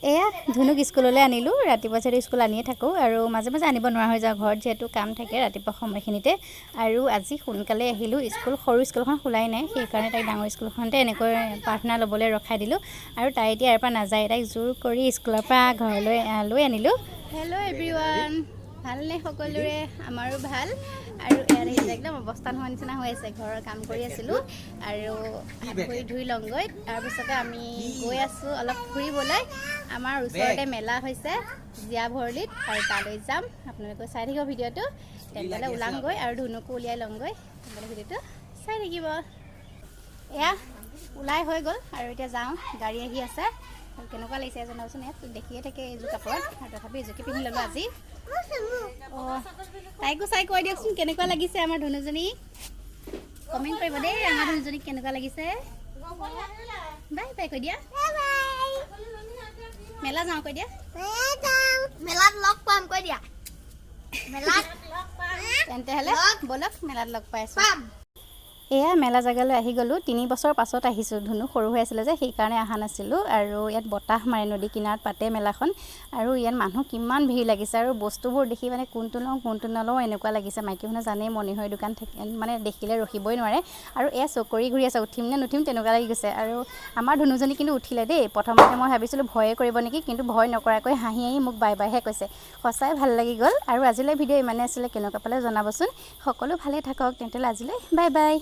এয়া ধুনুক স্কুললৈ আনিলোঁ। ৰাতিপুৱা যিহেতু স্কুল আনিয়ে থাকোঁ আৰু মাজে মাজে আনিব নোৱাৰা হৈ যাওঁ, ঘৰত যিহেতু কাম থাকে ৰাতিপুৱা সময়খিনিতে। আৰু আজি সোনকালে আহিলোঁ, সৰু স্কুলখন খোলাই নাই, সেইকাৰণে তাইক ডাঙৰ স্কুলখনতে এনেকৈ প্ৰাৰ্থনা ল'বলৈ ৰখাই দিলোঁ। আৰু তাই এতিয়া ইয়াৰ পৰা নাযায়, তাইক জোৰ কৰি স্কুলৰ পৰা ঘৰলৈ লৈ আনিলোঁ। হেল্ল' এভৰিৱান, ভালনে সকলোৰে? আমাৰো ভাল। আৰু ইয়াত আহিছে একদম অৱস্থা নোহোৱা নিচিনা হৈ আছে, ঘৰৰ কাম কৰি আছিলোঁ আৰু ভৰি ধুই লওঁগৈ। তাৰপিছতে আমি গৈ আছোঁ অলপ ফুৰিবলৈ। আমাৰ ওচৰতে মেলা হৈছে জীয়া ভৰলীত, আৰু তালৈ যাম। আপোনালোকে চাই থাকিব ভিডিঅ'টো, তেনেহ'লে ওলামগৈ আৰু ধুনুকো উলিয়াই ল'মগৈ। তেনেহ'লে ভিডিঅ'টো চাই থাকিব। এয়া ওলাই হৈ গ'ল আৰু এতিয়া যাওঁ, গাড়ী আহি আছে। কেনেকুৱা লাগিছে জনাবচোন, ইয়াত দেখিয়ে থাকে এইযোৰ কাপোৰত, আৰু তথাপি এইযোৰকে পিন্ধি ল'লোঁ আজি। অঁ, তাইকো চাই কৈ দিয়কচোন কেনেকুৱা লাগিছে আমাৰ ধুনুজনী। কমেণ্ট কৰিব দেই আমাৰ ধুনুজনীক কেনেকুৱা লাগিছে। বাই বাই কৈ দিয়া। মেলা যাওঁ কৈ দিয়া। মেলাত লগ পাম কৈ দিয়া। মেলাত তেন্তে হ'লে ব'লক মেলাত লগ পাই আছোঁ। এয়া মেলা জেগালৈ আহি গ'লোঁ। 3 বছৰ পাছত আহিছোঁ, ধুনু সৰু হৈ আছিলে যে সেইকাৰণে অহা নাছিলোঁ। আৰু ইয়াত বতাহ মাৰে, নদী কিনাৰত পাতে মেলাখন। আৰু ইয়াত মানুহ কিমান ভিৰ লাগিছে, আৰু বস্তুবোৰ দেখি মানে কোনটো লওঁ কোনটো নলওঁ এনেকুৱা লাগিছে। মাইকী মানুহ জানেই মণিহাৰী দোকান থাকে, মানে দেখিলে ৰখিবই নোৱাৰে। আৰু এয়া চকৰি ঘূৰি আছে, উঠিম নে নুঠিম তেনেকুৱা লাগি গৈছে। আৰু আমাৰ ধুনুজনী কিন্তু উঠিলে দেই। প্ৰথমতে মই ভাবিছিলোঁ ভয়ে কৰিব নেকি, কিন্তু ভয় নকৰাকৈ হাঁহি হাঁহি মোক বাই বাইহে কৈছে। সঁচাই ভাল লাগি গ'ল। আৰু আজিলৈ ভিডিঅ' ইমানেই আছিলে, কেনেকুৱা পালে জনাবচোন। সকলো ভালে থাকক, তেন্তে আজিলৈ বাই বাই।